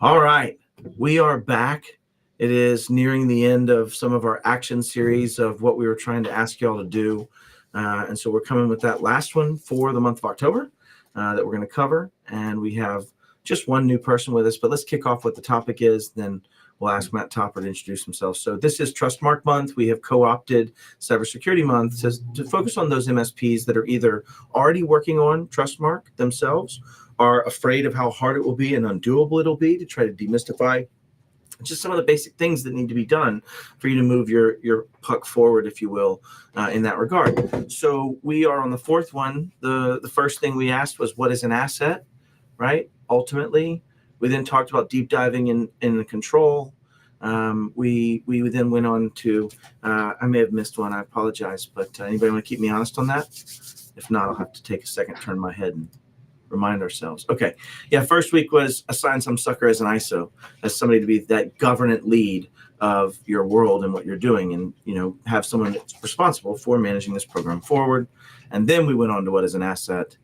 All right, we are back. It is nearing the end of some of our action series of what we were trying to ask y'all to do. And so we're coming with that last one for the month of October that we're going to cover. And we have just one new person with us, but let's kick off what the topic is. Then we'll ask Matt Topper to introduce himself. So this is Trustmark Month. We have co-opted Cybersecurity Month to focus on those MSPs that are either already working on Trustmark themselves, are afraid of how hard it will be and undoable it'll be to try to demystify just some of the basic things that need to be done for you to move your puck forward, if you will, in that regard. So we are on the fourth one. The first thing we asked was, what is an asset, right? Ultimately, we then talked about deep diving in the control. We then went on to, I may have missed one, I apologize, but anybody want to keep me honest on that? If not, I'll have to take a second, turn my head and remind ourselves. Okay. Yeah. First week was assign some sucker as an ISO, as somebody to be that governant lead of your world and what you're doing, and, have someone that's responsible for managing this program forward. And then we went on to what is an asset,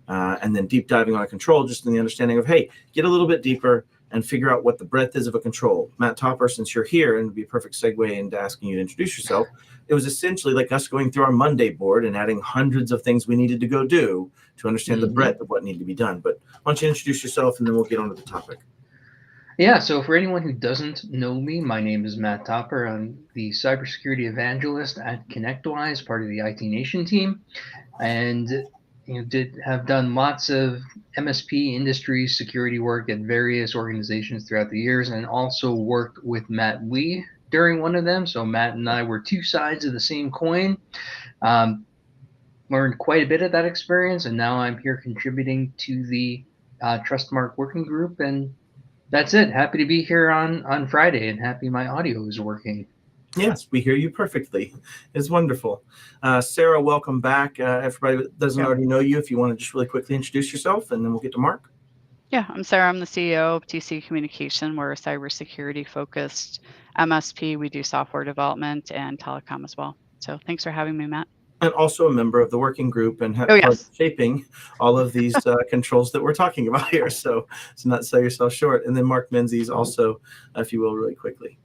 and then deep diving on a control, just in the understanding of, hey, get a little bit deeper and figure out what the breadth is of a control. Matt Topper, since you're here, and it'd be a perfect segue into asking you to introduce yourself, it was essentially like us going through our Monday board and adding hundreds of things we needed to go do to understand the breadth of what needed to be done. But why don't you introduce yourself, and then we'll get on to the topic. Yeah, so for anyone who doesn't know me, my name is Matt Topper. I'm the cybersecurity evangelist at ConnectWise, part of the IT Nation team, and have done lots of MSP industry security work at various organizations throughout the years, and also worked with Matt Lee during one of them. So Matt and I were two sides of the same coin. Learned quite a bit of that experience, and now I'm here contributing to the Trustmark working group, and that's it. Happy to be here on Friday, and happy my audio is working. Yes, we hear you perfectly. It's wonderful. Sarah, welcome back. Everybody that doesn't already know you, if you want to just really quickly introduce yourself, and then we'll get to Mark. Yeah, I'm Sarah. I'm the CEO of TC Communication. We're a cybersecurity focused MSP. We do software development and telecom as well. So thanks for having me, Matt. And also a member of the working group and part of shaping all of these controls that we're talking about here. So not sell yourself short. And then Mark Menzies also, if you will, really quickly.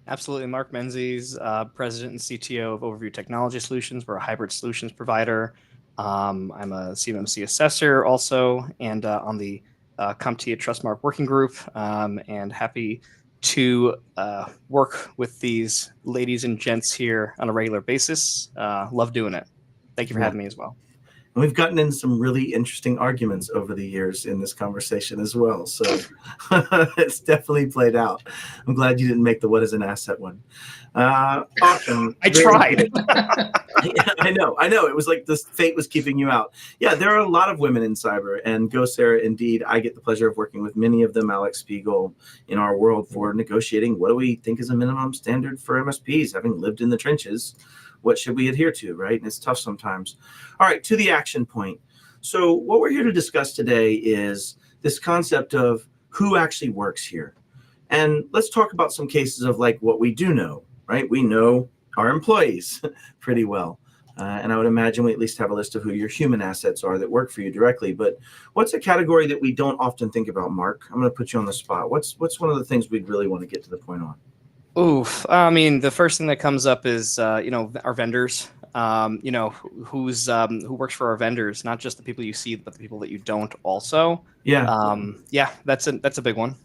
Absolutely. Mark Menzies, President and CTO of Overview Technology Solutions. We're a hybrid solutions provider. I'm a CMMC assessor also, and on the CompTIA Trustmark working group, and happy to work with these ladies and gents here on a regular basis. Love doing it. Thank you for having me as well. And we've gotten into some really interesting arguments over the years in this conversation as well. So it's definitely played out. I'm glad you didn't make the what is an asset one. Awesome. I tried. Yeah, I know. It was like this fate was keeping you out. Yeah, there are a lot of women in cyber, and go Sarah, indeed. I get the pleasure of working with many of them, Alex Spiegel, in our world for negotiating what do we think is a minimum standard for MSPs, having lived in the trenches. What should we adhere to, right? And it's tough sometimes. All right, to the action point. So what we're here to discuss today is this concept of who actually works here. And let's talk about some cases of like what we do know, right? We know our employees pretty well. And I would imagine we at least have a list of who your human assets are that work for you directly. But what's a category that we don't often think about, Mark? I'm going to put you on the spot. What's one of the things we'd really want to get to the point on? Oof. I mean, the first thing that comes up is, our vendors, who works for our vendors, not just the people you see, but the people that you don't also. Yeah. That's a big one.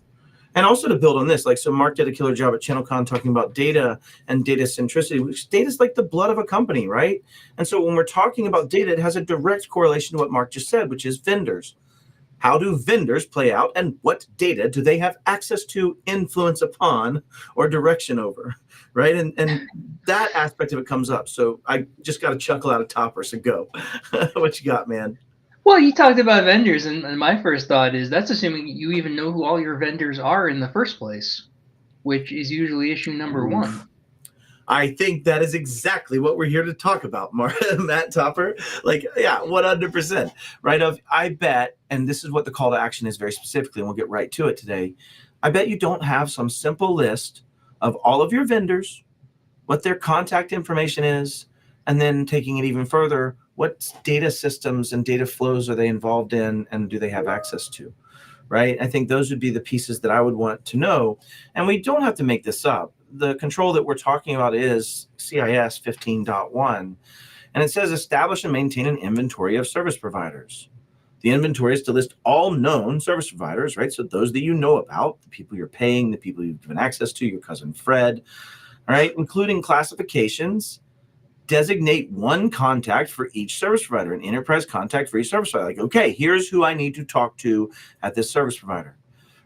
And also to build on this, so Mark did a killer job at ChannelCon talking about data and data centricity, which data is like the blood of a company, right? And so when we're talking about data, it has a direct correlation to what Mark just said, which is vendors. How do vendors play out, and what data do they have access to, influence upon, or direction over, right? And that aspect of it comes up. So I just got a chuckle out of Topper, so go. What you got, man? Well, you talked about vendors, and my first thought is that's assuming you even know who all your vendors are in the first place, which is usually issue number one. I think that is exactly what we're here to talk about, Matt Topper. 100%, right? I bet, and this is what the call to action is very specifically, and we'll get right to it today. I bet you don't have some simple list of all of your vendors, what their contact information is, and then taking it even further, what data systems and data flows are they involved in, and do they have access to? right? I think those would be the pieces that I would want to know. And we don't have to make this up. The control that we're talking about is CIS 15.1, and it says establish and maintain an inventory of service providers. The inventory is to list all known service providers, right? So those that you know about, the people you're paying, the people you've given access to, your cousin Fred, all right, including classifications. Designate one contact for each service provider, an enterprise contact for each service provider. Like, okay, here's who I need to talk to at this service provider.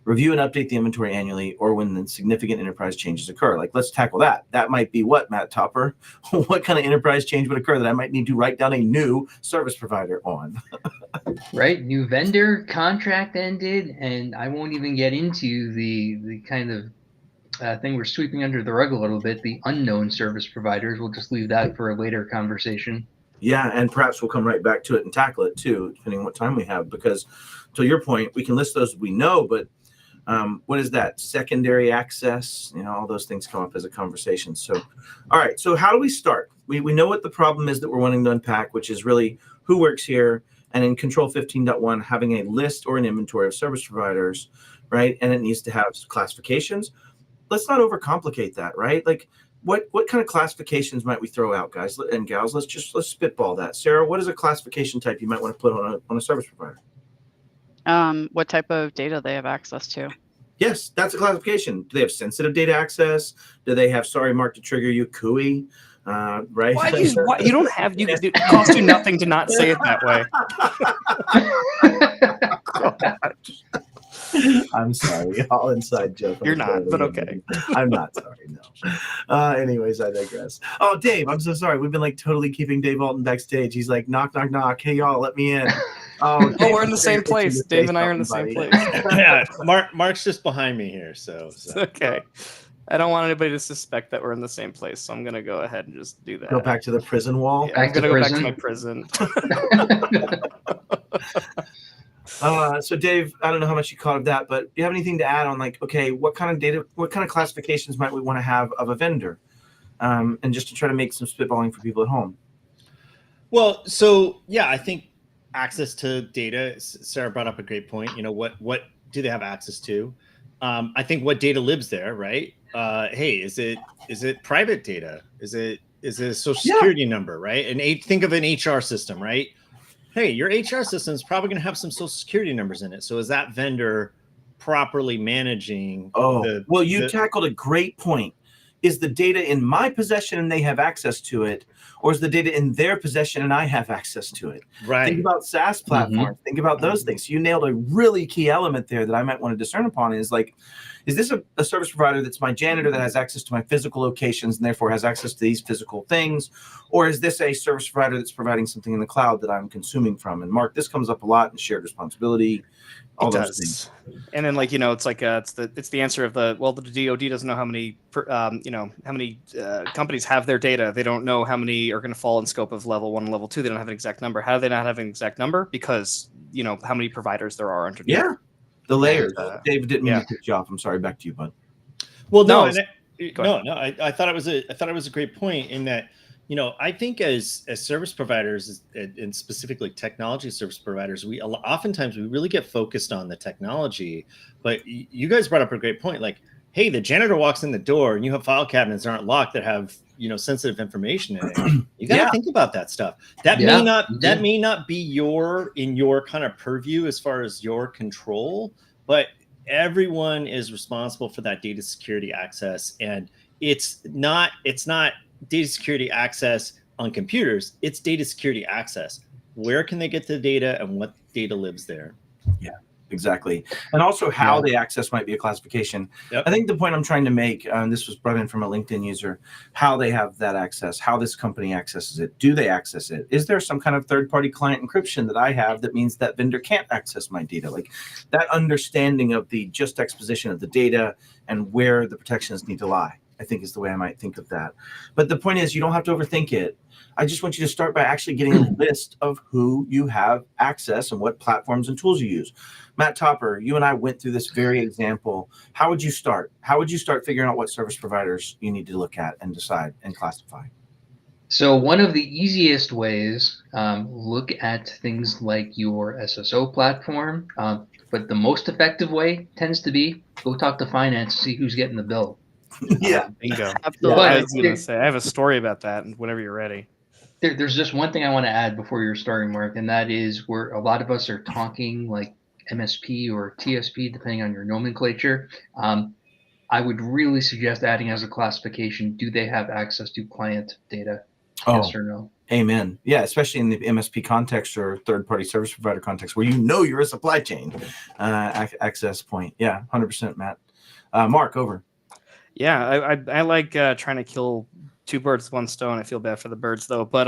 Review and update the inventory annually or when the significant enterprise changes occur. Like, let's tackle that. That might be what, Matt Topper? What kind of enterprise change would occur that I might need to write down a new service provider on? Right, new vendor contract ended, and I won't even get into the kind of thing we're sweeping under the rug a little bit, the unknown service providers. We'll just leave that for a later conversation. Yeah, and perhaps we'll come right back to it and tackle it too, depending on what time we have, because to your point, we can list those we know, but what is that? Secondary access, all those things come up as a conversation. So, all right, so how do we start? We know what the problem is that we're wanting to unpack, which is really who works here, and in Control 15.1, having a list or an inventory of service providers, right? And it needs to have classifications. Let's not overcomplicate that, right? Like, what kind of classifications might we throw out, guys and gals? Let's spitball that. Sarah, what is a classification type you might want to put on a service provider? What type of data they have access to? Yes, that's a classification. Do they have sensitive data access? Do they have, sorry, Mark, to trigger you, CUI? Right? Why you don't have you? It costs you nothing to not say it that way. I'm sorry, all inside joke. You're not, but okay. I'm not sorry, no. Anyways, I digress. Oh, Dave, I'm so sorry. We've been like totally keeping Dave Alton backstage. He's like, knock, knock, knock. Hey, y'all, let me in. Oh, Dave, we're in the same place. Dave and I are in the same place. Yeah, Mark's just behind me here, so. Okay. I don't want anybody to suspect that we're in the same place, so I'm gonna go ahead and just do that. Go back to the prison wall. Yeah, I'm gonna go back to my prison. So Dave, I don't know how much you caught of that, but do you have anything to add on, like, okay, what kind of data, what kind of classifications might we want to have of a vendor, and just to try to make some spitballing for people at home? Well, so yeah, I think access to data. Sarah brought up a great point. What do they have access to? I think what data lives there, right? Hey, is it private data? Is it a social security number, right? And think of an HR system, right? Hey, your HR system is probably going to have some social security numbers in it. So is that vendor properly managing? You tackled a great point. Is the data in my possession and they have access to it, or is the data in their possession and I have access to it? Right. Think about SaaS platforms. Think about those things. You nailed a really key element there that I might want to discern upon is like, is this a service provider that's my janitor that has access to my physical locations and therefore has access to these physical things? Or is this a service provider that's providing something in the cloud that I'm consuming from? And Mark, this comes up a lot in shared responsibility. All those things. And then, it's like it's the answer of the DoD doesn't know how many companies have their data. They don't know how many are going to fall in scope of level 1 and level 2. They don't have an exact number. How do they not have an exact number? Because how many providers there are underneath. Yeah, the layers. David didn't mean to cut you off. I'm sorry. Back to you, bud. Well, no, I thought it was a great point in that. I think as service providers, and specifically technology service providers, we oftentimes really get focused on the technology. But you guys brought up a great point. Like, hey, the janitor walks in the door and you have file cabinets that aren't locked that have sensitive information in it. You got to think about that stuff. That may not be in your kind of purview as far as your control, but everyone is responsible for that data security access, and it's not data security access on computers. It's data security access. Where can they get the data and what data lives there? Yeah, exactly. And also how they access might be a classification. Yep. I think the point I'm trying to make, this was brought in from a LinkedIn user, how they have that access, how this company accesses it. Do they access it? Is there some kind of third-party client encryption that I have that means that vendor can't access my data? Like that understanding of the just exposition of the data and where the protections need to lie, I think is the way I might think of that. But the point is, you don't have to overthink it. I just want you to start by actually getting a list of who you have access and what platforms and tools you use. Matt Topper, you and I went through this very example. How would you start? How would you start figuring out what service providers you need to look at and decide and classify? So one of the easiest ways, look at things like your SSO platform, but the most effective way tends to be go talk to finance, see who's getting the bill. Yeah. Bingo. Absolutely. I But was going to say, I have a story about that, and whenever you're ready. there's just one thing I want to add before your starting, Mark, and that is where a lot of us are talking like MSP or TSP, depending on your nomenclature. I would really suggest adding as a classification, do they have access to client data? Yes Oh, or no? amen. Yeah, especially in the MSP context or third-party service provider context where you know you're a supply chain access point. Yeah, 100%, Matt. Mark, over. Yeah, I like trying to kill two birds with one stone. I feel bad for the birds though, but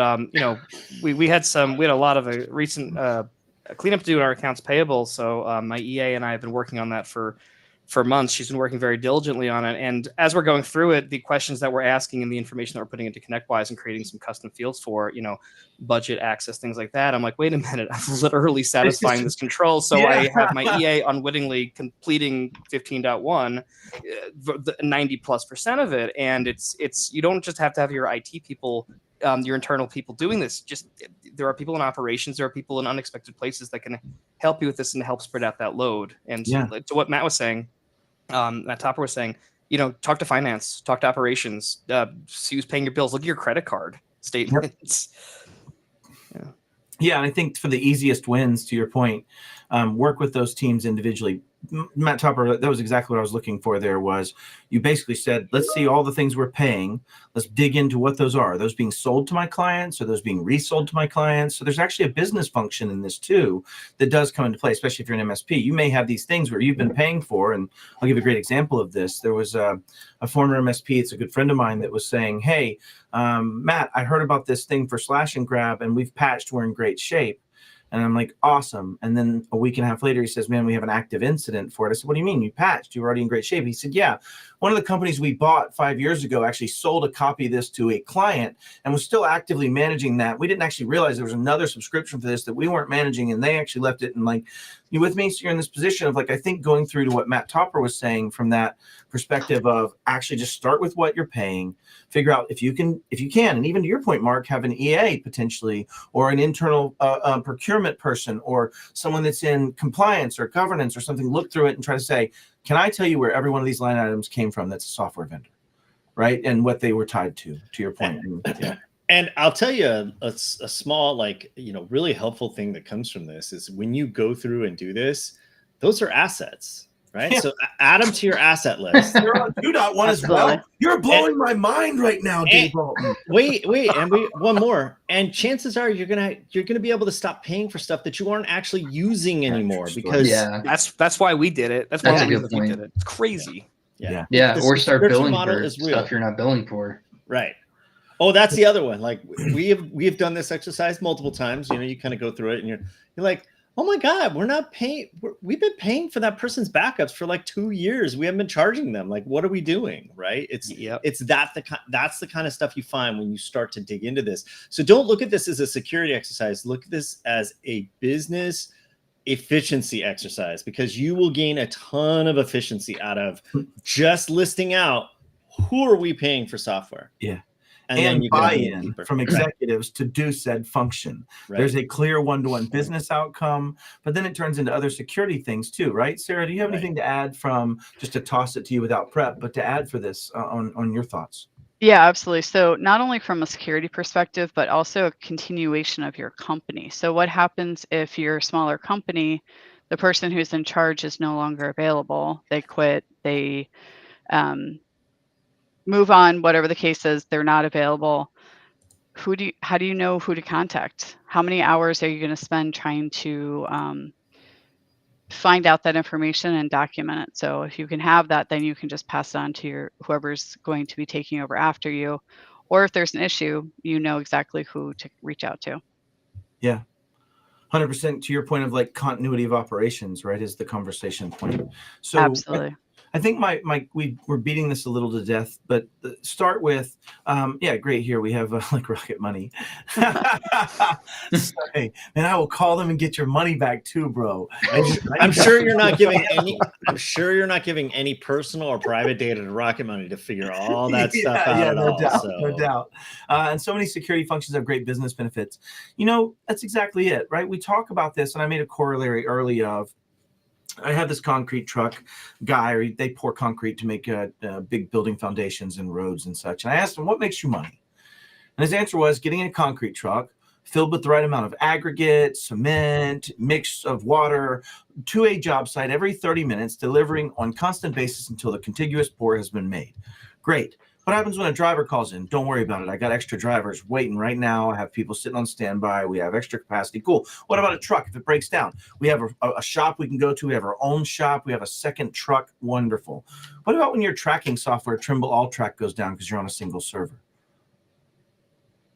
we had a lot of a recent cleanup to do in our accounts payable. So my EA and I have been working on that for months. She's been working very diligently on it, and as we're going through it, the questions that we're asking and the information that we're putting into ConnectWise and creating some custom fields for, budget access, things like that. I'm like, wait a minute, I'm literally satisfying this control. So Yeah. I have my EA unwittingly completing 15.1. 90+% of it, and it's you don't just have to have your IT people, your internal people doing this. Just there are people in operations, there are people in unexpected places that can help you with this and help spread out that load. And to what Matt was saying, Matt Topper was saying, talk to finance, talk to operations, see who's paying your bills, look at your credit card statements. Yep. Yeah, and I think for the easiest wins, to your point, work with those teams individually. Matt Topper, that was exactly what I was looking for there. Was you basically said, let's see all the things we're paying. Let's dig into what those are. Are those being sold to my clients? Are those being resold to my clients? So there's actually a business function in this too that does come into play, especially if you're an MSP. You may have these things where you've been paying for, and I'll give a great example of this. There was a former MSP, it's a good friend of mine, that was saying, hey, Matt, I heard about this thing for Slash and Grab, and we've patched, we're in great shape. And I'm like, awesome. And then a week and a half later, he says, man, we have an active incident for it. I said, what do you mean? You patched? You were already in great shape. He said, yeah. One of the companies we bought 5 years ago actually sold a copy of this to a client and was still actively managing that. We didn't actually realize there was another subscription for this that we weren't managing, and they actually left it. And like, you with me? So you're in this position of like, I think going through to what Matt Topper was saying from that perspective of actually just start with what you're paying, figure out if you can, and even to your point, Mark, have an EA potentially, or an internal procurement person, or someone that's in compliance or governance or something, look through it and try to say, can I tell you where every one of these line items came from that's a software vendor, right? And what they were tied to your point. Yeah. And I'll tell you a small, really helpful thing that comes from this is when you go through and do this, those are assets, right? Yeah. So add them to your asset list. You're on 2.1 as well. You're blowing my mind right now, Dave Bolton. Wait, and one more. And chances are you're gonna be able to stop paying for stuff that you aren't actually using anymore, because that's why we did it. That's a good point. We did it. It's crazy. Yeah. Or start billing for stuff you're not billing for. Right. Oh, that's the other one. Like we have done this exercise multiple times. You kind of go through it and you're like, oh my God, we're not paying. We've been paying for that person's backups for like 2 years. We haven't been charging them. Like, what are we doing? Right. That's the kind of stuff you find when you start to dig into this. So don't look at this as a security exercise. Look at this as a business efficiency exercise, because you will gain a ton of efficiency out of just listing out who are we paying for software. Yeah. And then you buy-in from executives to do said function. Right. There's a clear one-to-one business outcome, but then it turns into other security things too, right? Sarah, do you have anything to add, from just to toss it to you without prep, but to add for this on your thoughts? Yeah, absolutely. So not only from a security perspective, but also a continuation of your company. So what happens if you're a smaller company, the person who's in charge is no longer available, they quit, they move on, whatever the case is, they're not available. How do you know who to contact? How many hours are you going to spend trying to find out that information and document it? So if you can have that, then you can just pass it on to whoever's going to be taking over after you. Or if there's an issue, you know exactly who to reach out to. Yeah. 100% to your point of like continuity of operations, right, is the conversation point. So absolutely. I think we're beating this a little to death, but start with, great. Here we have like Rocket Money. Sorry, and I will call them and get your money back too, bro. I'm sure you're not giving any. I'm sure you're not giving any personal or private data to Rocket Money to figure all that stuff out at all. No doubt. And so many security functions have great business benefits. That's exactly it, right? We talk about this, and I made a corollary early of. I have this concrete truck guy, they pour concrete to make big building foundations and roads and such. And I asked him, what makes you money? And his answer was getting a concrete truck filled with the right amount of aggregate, cement, mix of water to a job site every 30 minutes, delivering on constant basis until the contiguous pour has been made. Great. What happens when a driver calls in? Don't worry about it. I got extra drivers waiting right now. I have people sitting on standby. We have extra capacity. Cool. What about a truck if it breaks down? We have a shop we can go to. We have our own shop. We have a second truck. Wonderful. What about when your tracking software, Trimble All Track, goes down because you're on a single server?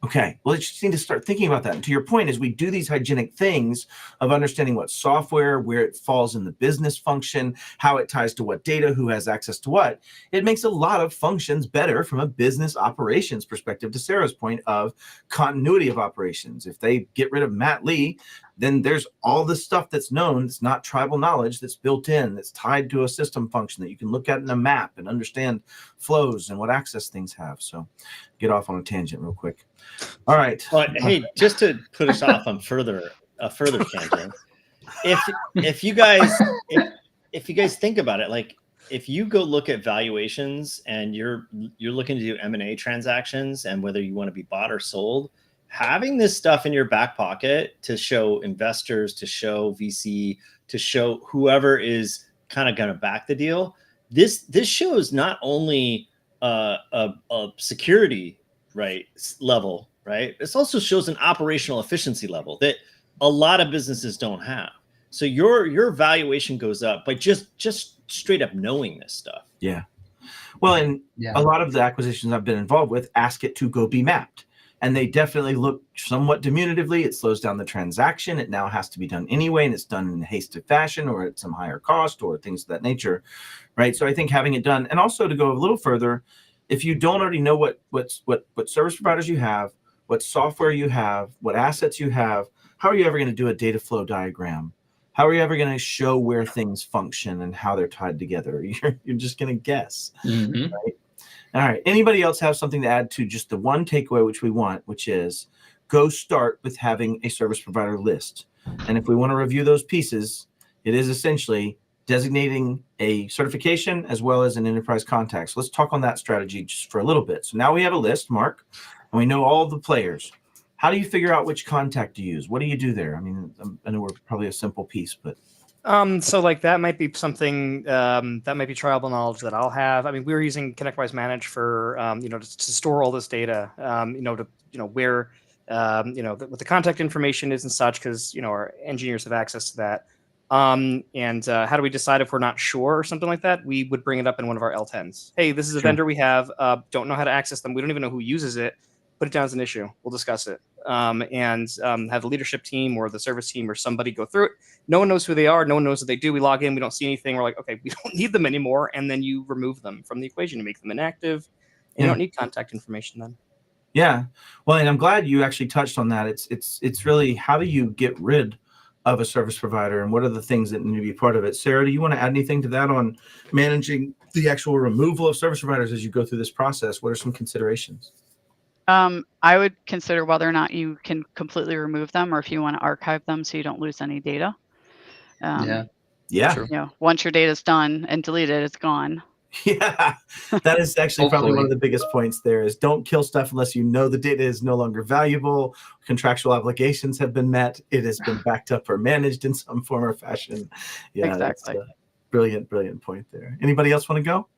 Okay, well, you just need to start thinking about that. And to your point, as we do these hygienic things of understanding what software, where it falls in the business function, how it ties to what data, who has access to what, it makes a lot of functions better from a business operations perspective, to Sarah's point of continuity of operations. If they get rid of Matt Lee, then there's all this stuff that's known, that's not tribal knowledge, that's built in, that's tied to a system function that you can look at in a map and understand flows and what access things have. So get off on a tangent real quick. All right. But hey, just to put us off on a further tangent, if you guys think about it, like if you go look at valuations and you're looking to do M&A transactions and whether you want to be bought or sold, having this stuff in your back pocket to show investors, to show VC, to show whoever is kind of going to back the deal, this shows not only a security level, right? This also shows an operational efficiency level that a lot of businesses don't have. So your valuation goes up by just straight up knowing this stuff. Yeah. Well, and a lot of the acquisitions I've been involved with ask it to go be mapped. And they definitely look somewhat diminutively. It slows down the transaction. It now has to be done anyway, and it's done in a hasty fashion or at some higher cost or things of that nature, right? So I think having it done, and also to go a little further, if you don't already know what service providers you have, what software you have, what assets you have, how are you ever going to do a data flow diagram? How are you ever going to show where things function and how they're tied together? You're just going to guess, right? All right. Anybody else have something to add to just the one takeaway which we want, which is go start with having a service provider list. And if we want to review those pieces, it is essentially designating a certification as well as an enterprise contact. So let's talk on that strategy just for a little bit. So now we have a list, Mark, and we know all the players. How do you figure out which contact to use? What do you do there? I mean, I know we're probably a simple piece, but. So like that might be something that might be tribal knowledge that I'll have. I mean, we were using ConnectWise Manage for to store all this data, where what the contact information is and such, because our engineers have access to that. And how do we decide if we're not sure or something like that? We would bring it up in one of our L10s. Hey, this is a vendor we have. Don't know how to access them. We don't even know who uses it. Put it down as an issue. We'll discuss it. And have the leadership team or the service team or somebody go through it. No one knows who they are. No one knows what they do. We log in. We don't see anything. We're like, okay, we don't need them anymore. And then you remove them from the equation. You make them inactive. And you don't need contact information then. Yeah. Well, and I'm glad you actually touched on that. It's really, how do you get rid of a service provider and what are the things that need to be part of it? Sarah, do you want to add anything to that on managing the actual removal of service providers as you go through this process? What are some considerations? I would consider whether or not you can completely remove them or if you want to archive them so you don't lose any data. Yeah. Once your data is done and deleted, it's gone. Yeah, that is actually probably one of the biggest points there is don't kill stuff unless you know the data is no longer valuable, contractual obligations have been met, it has been backed up or managed in some form or fashion. Yeah, exactly. That's a brilliant point there. Anybody else want to go?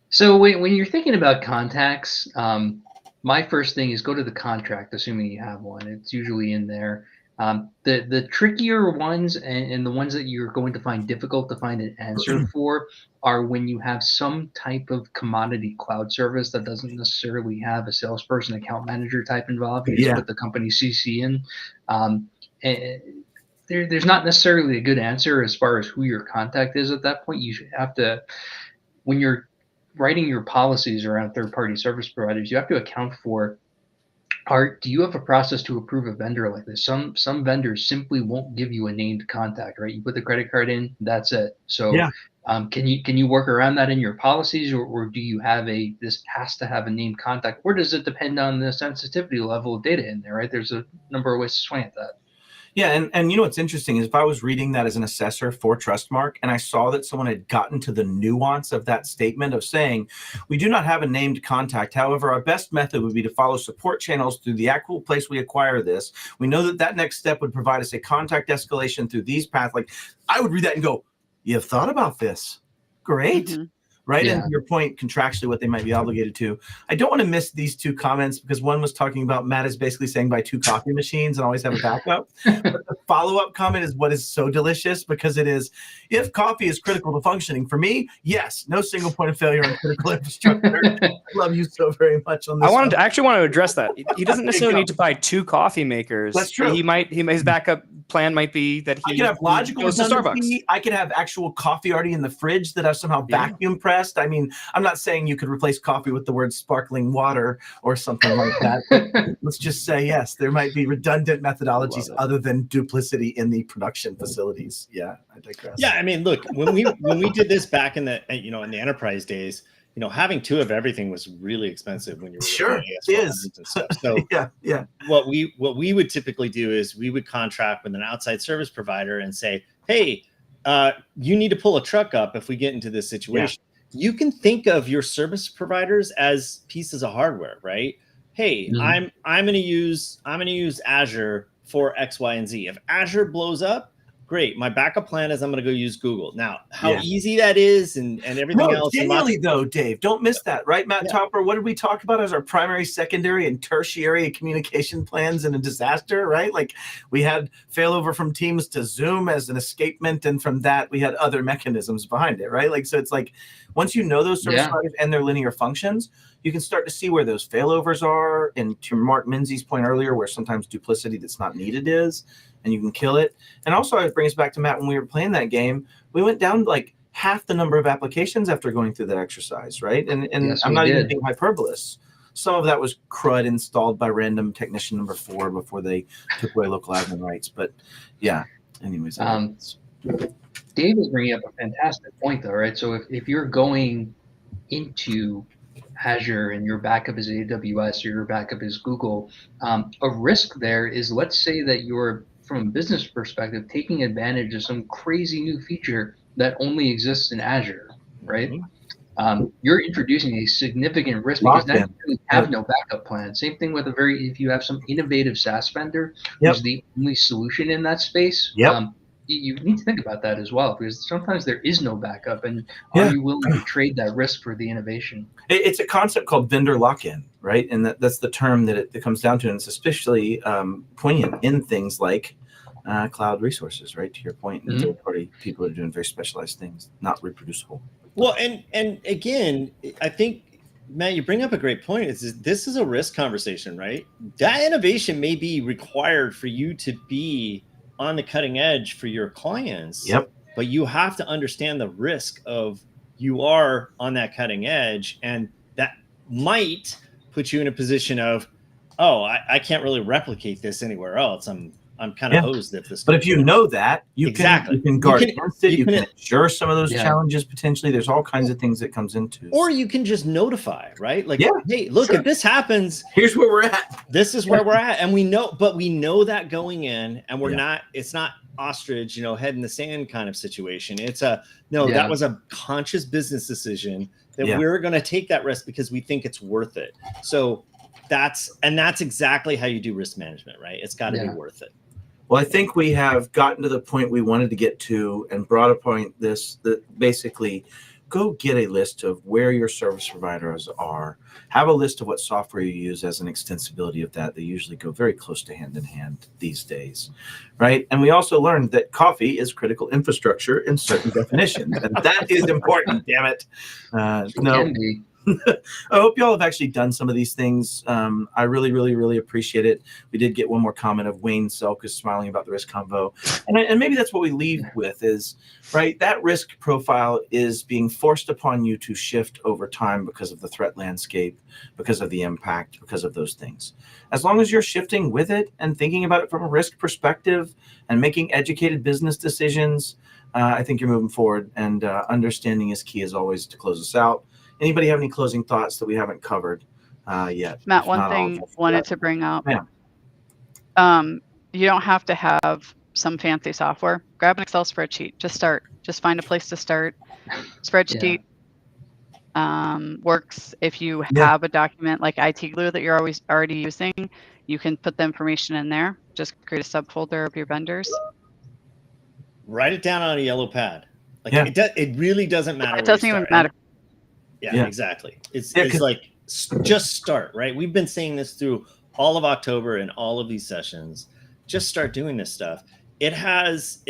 So when you're thinking about contacts, my first thing is go to the contract, assuming you have one. It's usually in there. The trickier ones and the ones that you're going to find difficult to find an answer for are when you have some type of commodity cloud service that doesn't necessarily have a salesperson, account manager type involved. You just put the company CC in. And there's not necessarily a good answer as far as who your contact is at that point. You should have to, when you're writing your policies around third-party service providers, you have to account for, do you have a process to approve a vendor like this? Some vendors simply won't give you a named contact, right? You put the credit card in, that's it. So Yeah. can you work around that in your policies, or do you have this has to have a named contact, or does it depend on the sensitivity level of data in there, right? There's a number of ways to swing at that. Yeah, and you know what's interesting is if I was reading that as an assessor for Trustmark and I saw that someone had gotten to the nuance of that statement of saying, we do not have a named contact. However, our best method would be to follow support channels through the actual place we acquire this. We know that that next step would provide us a contact escalation through these paths. Like, I would read that and go, you've thought about this. Great. Mm-hmm. Right. Yeah. And to your point, contractually, what they might be obligated to. I don't want to miss these two comments because one was talking about Matt is basically saying buy 2 coffee machines and always have a backup. But the follow-up comment is what is so delicious because it is, if coffee is critical to functioning for me, yes, no single point of failure on critical infrastructure. I love you so very much on this. I actually want to address that. He doesn't necessarily need to buy 2 coffee makers. That's true. His backup plan might be that I could have logical goes to Starbucks. redundancy. I could have actual coffee already in the fridge that I've somehow vacuum pressed. I mean, I'm not saying you could replace coffee with the word sparkling water or something like that. But let's just say, yes, there might be redundant methodologies other than duplicity in the production facilities. Yeah, I digress. Yeah, I mean, look, when we did this back in the in the enterprise days, having 2 of everything was really expensive when you were sure is. And stuff. So yeah. What we would typically do is we would contract with an outside service provider and say, hey, you need to pull a truck up if we get into this situation. You can think of your service providers as pieces of hardware, right? Hey, I'm going to use Azure for X, Y, and Z. If Azure blows up, great. My backup plan is I'm going to go use Google. Now, how easy that is and everything else. Genuinely though, Dave, don't miss that, right, Matt Topper? What did we talk about as our primary, secondary, and tertiary communication plans in a disaster, right? Like we had failover from Teams to Zoom as an escapement, and from that we had other mechanisms behind it, right? Like, so it's like once you know those service providers and their linear functions, you can start to see where those failovers are. And to Mark Menzies' point earlier, where sometimes duplicity that's not needed is, and you can kill it. And also, it brings back to Matt when we were playing that game, we went down like half the number of applications after going through that exercise, right? And yes, I'm not even being hyperbolous. Some of that was CRUD installed by random technician number 4 before they took away local admin rights. But yeah, anyways. Dave is bringing up a fantastic point, though, right? So if you're going into Azure and your backup is AWS or your backup is Google, a risk there is, let's say that you're, from a business perspective, taking advantage of some crazy new feature that only exists in Azure, right? You're introducing a significant risk because now you really have no backup plan. Same thing with if you have some innovative SaaS vendor who's the only solution in that space. You need to think about that as well, because sometimes there is no backup, and are you willing to trade that risk for the innovation? It's a concept called vendor lock-in, right? And that's the term that it comes down to, and it's especially poignant in things like cloud resources, right? To your point, and third-party people are doing very specialized things, not reproducible. Well, and again, I think, Matt, you bring up a great point. This is a risk conversation, right? That innovation may be required for you to be on the cutting edge for your clients. But you have to understand the risk of you are on that cutting edge, and that might put you in a position of, oh, I can't really replicate this anywhere else. I'm kind of hosed if this. But if you know that, you can guard against it. You can ensure some of those challenges potentially. There's all kinds of things that comes into. Or you can just notify, right? Like, hey, look, if this happens, here's where we're at. This is where we're at, and we know that going in, and we're not. It's not ostrich, head in the sand kind of situation. It's that was a conscious business decision that we're going to take that risk because we think it's worth it. So that's exactly how you do risk management, right? It's got to be worth it. Well, I think we have gotten to the point we wanted to get to and brought a point that basically go get a list of where your service providers are. Have a list of what software you use as an extensibility of that. They usually go very close to hand in hand these days, right? And we also learned that coffee is critical infrastructure in certain definitions, and that is important, damn it. I hope y'all have actually done some of these things. I really, really, really appreciate it. We did get one more comment of Wayne Selk is smiling about the risk convo. And maybe that's what we leave with is, right, that risk profile is being forced upon you to shift over time because of the threat landscape, because of the impact, because of those things. As long as you're shifting with it and thinking about it from a risk perspective and making educated business decisions, I think you're moving forward. And understanding is key as always to close us out. Anybody have any closing thoughts that we haven't covered yet? Matt, If one not, thing wanted to bring up. Yeah. You don't have to have some fancy software. Grab an Excel spreadsheet. Just start. Just find a place to start. Spreadsheet works if you have a document like IT Glue that you're already using. You can put the information in there. Just create a subfolder of your vendors. Write it down on a yellow pad. Like it really doesn't matter. It doesn't even matter. Yeah, exactly. It's like just start, right? We've been saying this through all of October and all of these sessions. Just start doing this stuff. It has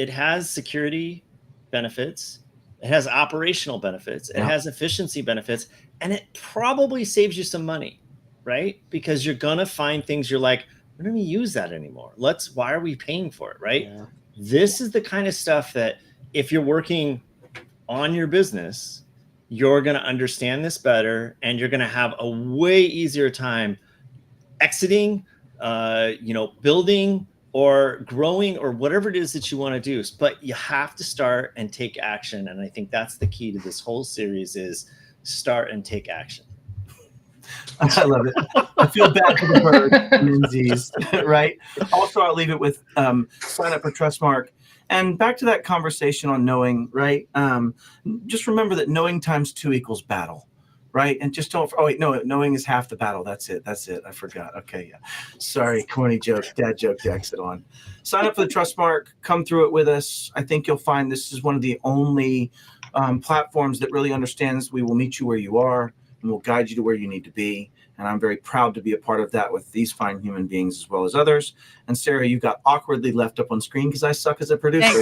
security benefits. It has operational benefits. It has efficiency benefits, and it probably saves you some money, right? Because you're gonna find things you're like, we don't even use that anymore. Why are we paying for it, right? Yeah. This is the kind of stuff that if you're working on your business, you're going to understand this better, and you're going to have a way easier time exiting, building or growing or whatever it is that you want to do. But you have to start and take action. And I think that's the key to this whole series is start and take action. I love it. I feel bad for the bird, Menzies, right? Also, I'll leave it with sign up for Trustmark. And back to that conversation on knowing, right? Just remember that knowing times 2 equals battle, right? And just don't, knowing is half the battle. That's it. I forgot. Okay, yeah. Sorry, corny joke, dad joke to exit on. Sign up for the Trustmark. Come through it with us. I think you'll find this is one of the only platforms that really understands we will meet you where you are and will guide you to where you need to be. And I'm very proud to be a part of that with these fine human beings as well as others. And Sarah, you got awkwardly left up on screen because I suck as a producer.